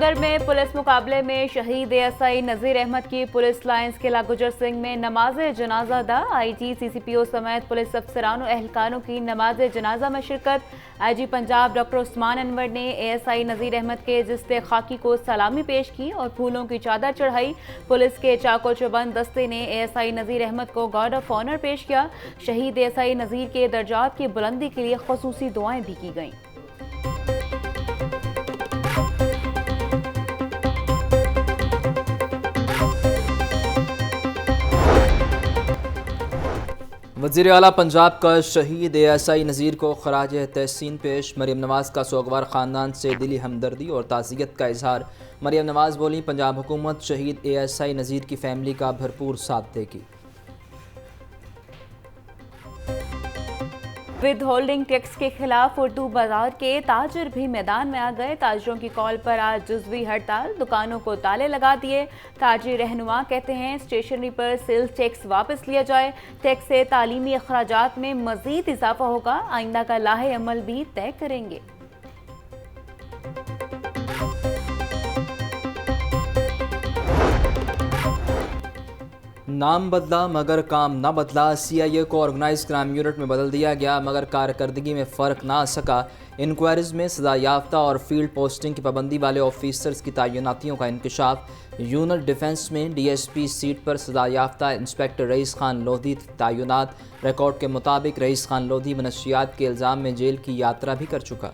सुंदर में पुलिस मुकाबले में शहीद एएसआई नजीर अहमद की पुलिस लाइंस किला गुजर सिंह में नमाज जनाजा अदा। आईजी सीसीपीओ समेत पुलिस अफसरान और एहलकारों की नमाज जनाजा में शिरकत। आईजी पंजाब डॉक्टर उस्मान अनवर ने एएसआई नजीर अहमद के जिस्ते खाकी को सलामी पेश की और फूलों की चादर चढ़ाई। पुलिस के चाको चौबंद दस्ते ने एएसआई नजीर अहमद को गार्ड ऑफ ऑनर पेश किया। शहीद एएसआई नजीर के दर्जात की बुलंदी के लिए खुसूसी दुआएं भी की गईं। वज़ीर आला पंजाब का शहीद एएसआई नज़ीर को खराज तहसीन पेश। मरियम नवाज़ का सोगवार ख़ानदान से दिली हमदर्दी और ताज़ियत का इजहार। मरियम नवाज़ बोली, पंजाब हुकूमत शहीद एएसआई नज़ीर की फैमिली का भरपूर साथ देगी। विद होल्डिंग टैक्स के खिलाफ उर्दू बाजार के ताजर भी मैदान में आ गए। ताजरों की कॉल पर आज जुज़वी हड़ताल, दुकानों को ताले लगा दिए। ताजी रहनुमा कहते हैं स्टेशनरी पर सेल्स टैक्स वापस लिया जाए। टैक्स से तालीमी अखराजात में मजीद इजाफा होगा। आइंदा का लाहे अमल भी तय करेंगे। नाम बदला मगर काम न बदला। सीआईए को ऑर्गेनाइज क्राइम यूनिट में बदल दिया गया मगर कारकर्दगी में फ़र्क ना आ सका। इंक्वायरीज में सजा याफ्ता और फील्ड पोस्टिंग की पाबंदी वाले ऑफिसर्स की तैनातियों का इंकशाफ। यूनिट डिफेंस में डीएसपी सीट पर सजा याफ्ता इंस्पेक्टर रईस खान लोधी तैनात। रिकॉर्ड के मुताबिक रईस खान लोधी मनशियात के इल्ज़ाम में जेल की यात्रा भी कर चुका।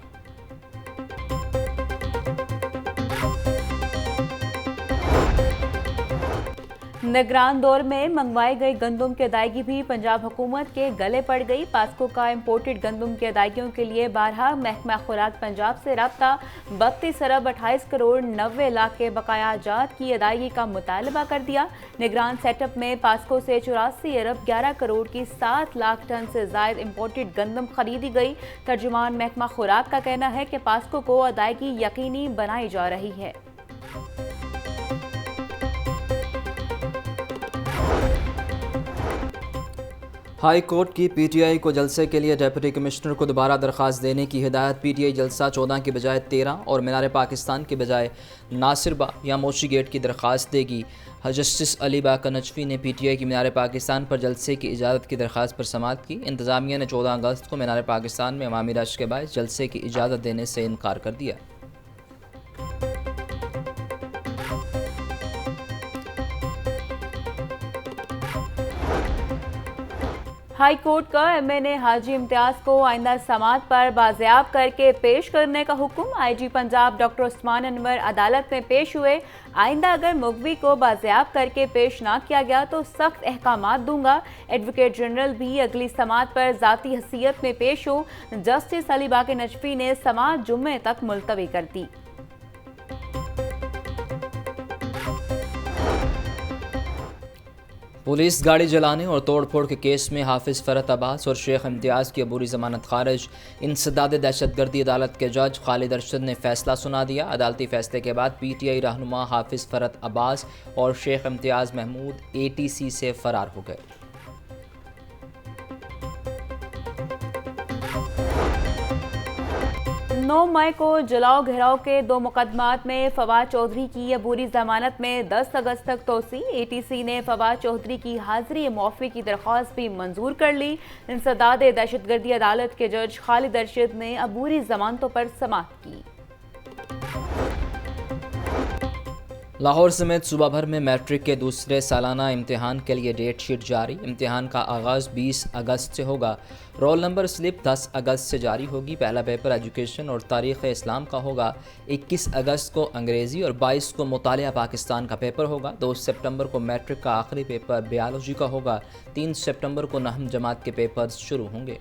निगरान दौर में मंगवाई गई गंदम की अदायगी भी पंजाब हुकूमत के गले पड़ गई। पास्को का इम्पोर्टेड गंदम की अदायगियों के लिए बारहा महकमा खुराक पंजाब से रब्ता। 32 अरब 28 करोड़ 90 लाख के बकाया जात की अदायगी का मुतालबा कर दिया। निगरान सेटअप में पास्को से 84 अरब 11 करोड़ की 7 लाख टन से जायद इम्पोर्टेड गंदम खरीदी गई। तर्जुमान महकमा खुराक का कहना है कि पास्को को अदायगी यकीनी बनाई जा रही है। हाई कोर्ट की पीटीआई को जलसे के लिए डिप्टी कमिश्नर को दोबारा दरख्वास्त देने की हिदायत। पीटीआई जलसा 14 की बजाय 13 और मीनार पाकिस्तान के बजाय नासिरबाग या मोशी गेट की दरख्वास्त देगी। जस्टिस अली बाकर नजफी ने पीटीआई की मीनार पाकिस्तान पर जलसे की इजाज़त की दरख्वास्त पर समाअत की। इंतज़ामिया ने 14 अगस्त को मीनार पाकिस्तान में अवामी रश के बायस जलसे की इजाज़त देने से इनकार कर दिया। हाई कोर्ट का एमएनए हाजी इम्तियाज को आइंदा समाअत पर बाजियाब करके पेश करने का हुक्म। आईजी पंजाब डॉक्टर उस्मान अनवर अदालत में पेश हुए। आइंदा अगर मुगवी को बाजियाब करके पेश ना किया गया तो सख्त अहकामात दूंगा। एडवोकेट जनरल भी अगली समाअत पर ज़ाती हसीयत में पेश हो। जस्टिस अली बाकर नजफी ने समाअत जुम्मे तक मुलतवी कर दी। पुलिस गाड़ी जलाने और तोड़फोड़ के केस में हाफिज फरत अब्बास और शेख इम्तियाज़ की अबूरी ज़मानत खारिज। इंसदाद दहशतगर्दी अदालत के जज खालिद अरशद ने फैसला सुना दिया। अदालती फैसले के बाद पीटीआई रहनुमा हाफिज फरत अब्बास और शेख इम्तियाज़ महमूद एटीसी से फरार हो गए। 9 मई को जलाओ घेराव के 2 मुकदमात में फवाद चौधरी की अबूरी जमानत में 10 अगस्त तक तोसी। एटीसी ने फवाद चौधरी की हाजिरी मुआफ़ी की दरख्वास्त भी मंजूर कर ली। इंसदाद दहशतगर्दी अदालत के जज खालिद अरशद ने अबूरी जमानतों पर समाअत की। लाहौर समेत सूबा भर में मैट्रिक के दूसरे सालाना इम्तिहान के लिए डेट शीट जारी। इम्तिहान का आगाज़ 20 अगस्त से होगा। रोल नंबर स्लिप 10 अगस्त से जारी होगी। पहला पेपर एजुकेशन और तारीख़ इस्लाम का होगा। 21 अगस्त को अंग्रेज़ी और 22 को मुतालिया पाकिस्तान का पेपर होगा। 2 सितंबर को मैट्रिक का आखिरी पेपर बायोलॉजी का होगा। 3 सितंबर को नहम जमात के पेपर शुरू होंगे।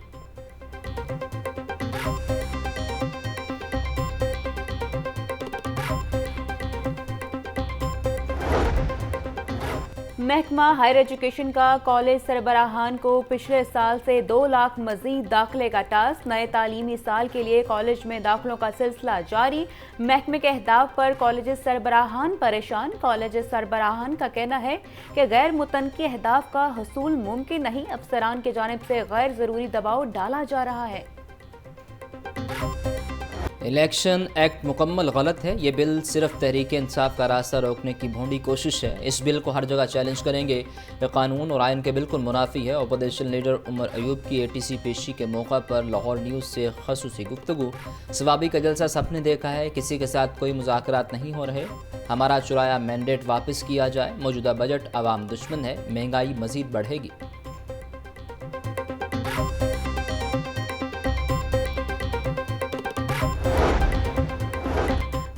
महकमा हायर एजुकेशन का कॉलेज सरबराहान को पिछले साल से 2 लाख मजीद दाखिले का टास्क। नए तालीमी साल के लिए कॉलेज में दाखिलों का सिलसिला जारी। महकमे के अहदाफ पर कॉलेज सरबराहान परेशान। कॉलेज सरबराहान का कहना है कि गैर मुतनकी अहदाफ का हसूल मुमकिन नहीं। अफसरान की जानिब से गैर ज़रूरी दबाव डाला जा रहा है। इलेक्शन एक्ट मुकम्मल गलत है। ये बिल सिर्फ तहरीक इंसाफ का रास्ता रोकने की भोंडी कोशिश है। इस बिल को हर जगह चैलेंज करेंगे। ये कानून और आइन के बिल्कुल मुनाफी है। अपोजिशन लीडर उमर अयूब की ATC पेशी के मौका पर लाहौर न्यूज़ से खसूसी गुफ्तगू। सवाबी का जलसा सबने देखा है, किसी के साथ कोई मुज़ाकरात नहीं हो रहे। हमारा चुराया मैंडेट वापस किया जाए। मौजूदा बजट आवाम दुश्मन है, महंगाई मज़ीद बढ़ेगी।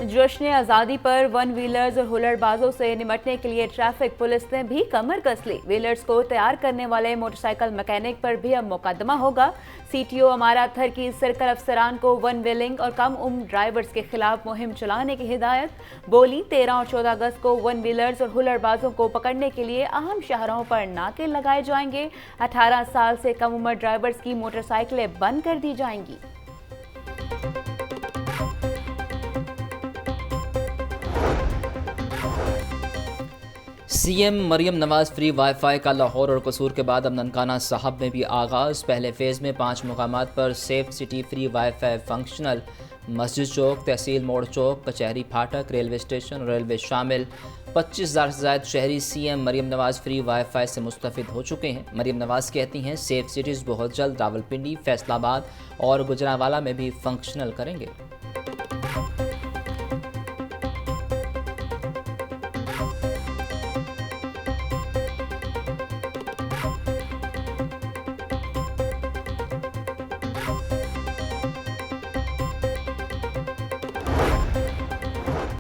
जश्न आज़ादी पर वन व्हीलर्स और हुल्लड़बाजों से निपटने के लिए ट्रैफिक पुलिस ने भी कमर कस ली। व्हीलर्स को तैयार करने वाले मोटरसाइकिल मैकेनिक पर भी अब मुकदमा होगा। CTO अमारा अत्तर की सर्कल अफसरान को वन व्हीलिंग और कम उम्र ड्राइवर्स के खिलाफ मुहिम चलाने की हिदायत। बोली 13 और 14 अगस्त को वन व्हीलर्स और हुल्लड़बाजों को पकड़ने के लिए अहम शहरों पर नाके लगाए जाएंगे। 18 साल से कम उम्र ड्राइवर्स की मोटरसाइकिलें बंद कर दी जाएंगी। CM Maryam Nawaz free wifi का लाहौर और कसूर के बाद अब ननकाना साहब में भी आगाज़। पहले फेज़ में 5 मुकामात पर safe city free wifi functional. मस्जिद चौक, तहसील मोड़ चौक, कचहरी फाटक, रेलवे स्टेशन, रेलवे शामिल। 25,000 से ज़्यादा शहरी CM Maryam Nawaz free wifi से मुस्तफ़िद हो चुके हैं। मरियम नवाज कहती हैं सेफ सिटीज़ बहुत जल्द रावलपिंडी, फैसलाबाद और गुजरांवाला में भी फंक्शनल करेंगे।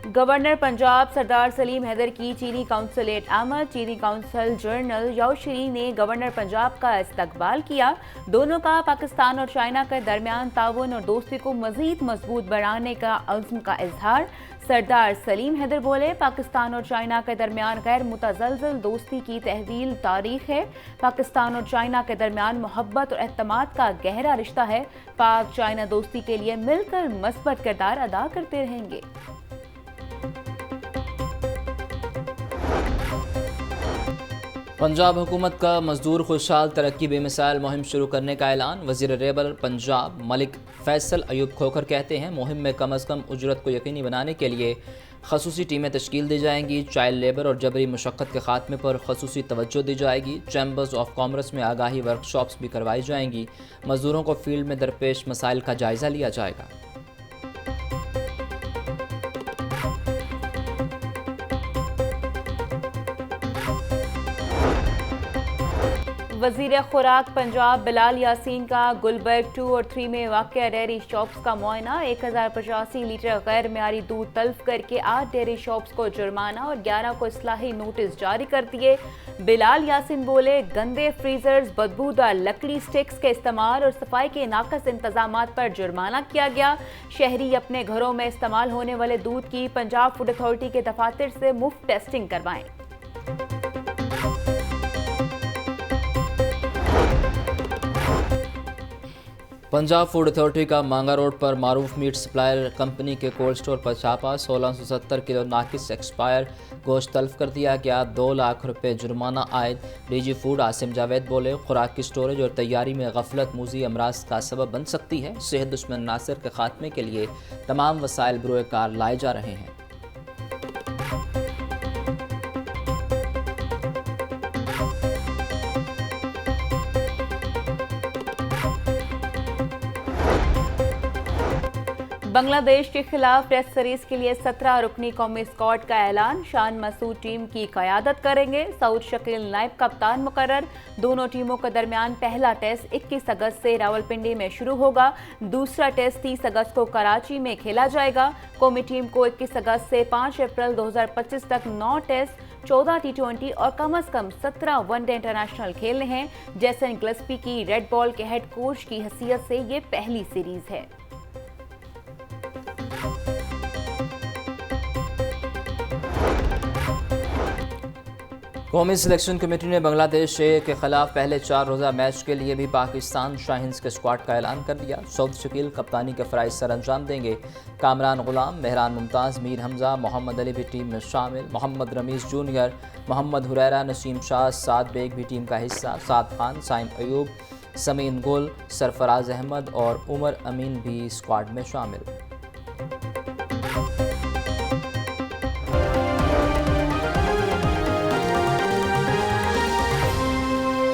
गवर्नर पंजाब सरदार सलीम हैदर की चीनी काउंसलेट आमद। चीनी काउंसिल जनरल याओशी ने गवर्नर पंजाब का इस्तकबाल किया। दोनों का पाकिस्तान और चाइना के दरमियान ताउन और दोस्ती को मजीद मजबूत बनाने का अज़्म का इजहार। सरदार सलीम हैदर बोले पाकिस्तान और चाइना के दरमियान गैर मुतज़लज़ल दोस्ती की तहवील तारीख है। पाकिस्तान और चाइना के दरमियान मोहब्बत और एतमाद का गहरा रिश्ता है। पाक चाइना दोस्ती के लिए मिलकर मस्बत किरदार अदा करते रहेंगे। पंजाब हुकूमत का मजदूर खुशहाल तरक्की बेमिसाल मुहिम शुरू करने का ऐलान। वज़ीर रेबल पंजाब मलिक फैसल अयूब खोखर कहते हैं मुहिम में कम अज़ कम उजरत को यकीनी बनाने के लिए खसूसी टीमें तश्कील दी जाएंगी। चाइल्ड लेबर और जबरी मुशक्क़त के खात्मे पर खसूसी तवज्जो दी जाएगी। चैम्बर्स ऑफ कॉमर्स में आगाही वर्कशॉप्स भी करवाई जाएंगी। मजदूरों को फील्ड में दरपेश मसाइल का जायज़ा लिया जाएगा। वज़ीर खुराक पंजाब बिलाल यासीन का गुलबर्ग 2 और 3 में वाक़या डेयरी शॉप्स का मुआयना। 1085 लीटर गैर मियारी दूध तल्फ करके 8 डेयरी शॉप्स को जुर्माना और 11 को इस्लाही नोटिस जारी कर दिए। बिलाल यासीन बोले गंदे फ्रीजर्स, बदबूदार लकड़ी स्टिक्स के इस्तेमाल और सफाई के नाकस इंतजामात पर जुर्माना किया गया। शहरी अपने घरों में इस्तेमाल होने वाले दूध की पंजाब फूड अथॉरिटी के दफातर से मुफ्त टेस्टिंग करवाएं। पंजाब फूड अथॉरिटी का मांगा रोड पर मारूफ मीट सप्लायर कंपनी के कोल्ड स्टोर पर छापा। 1670 किलो नाकिस एक्सपायर गोश्त तल्फ कर दिया गया। 2 लाख रुपए जुर्माना आयद। DG फूड आसिम जावेद बोले खुराक की स्टोरेज और तैयारी में गफलत मूजी अमराज का सबब बन सकती है। सेहत दुश्मन नासिर के खात्मे के लिए तमाम वसाइल बरोए कार लाए जा रहे हैं। बांग्लादेश के खिलाफ टेस्ट सीरीज के लिए 17 रुकनी कौमी स्क्वाड का ऐलान। शान मसूद टीम की क़यादत करेंगे। सऊद शकील नायब कप्तान मुकर्रर। दोनों टीमों के दरमियान पहला टेस्ट 21 अगस्त से रावलपिंडी में शुरू होगा। दूसरा टेस्ट 30 अगस्त को कराची में खेला जाएगा। कौमी टीम को 21 अगस्त से 5 अप्रैल 2025 तक 9 टेस्ट, 14 T20 और कम से कम 17 वनडे इंटरनेशनल खेलने हैं। जैसन गिलस्पी की रेड बॉल के हेड कोच की हैसियत से ये पहली सीरीज है। कौमी सिलेक्शन कमेटी ने बांग्लादेश के खिलाफ पहले 4 रोज़ा मैच के लिए भी पाकिस्तान शाहीन्स के स्क्वाड का ऐलान कर दिया। सऊद शकील कप्तानी के फ़राइज़ सर अंजाम देंगे। कामरान गुलाम, मेहरान मुमताज़, मीर हमज़ा, मोहम्मद अली भी टीम में शामिल। मोहम्मद रमीज़ जूनियर, मोहम्मद हुरैरा, नसीम शाह, साद बेग भी टीम का हिस्सा। साद खान, साइम अयूब, समीन गुल, सरफराज अहमद और उमर अमीन भी स्क्वाड में शामिल। है।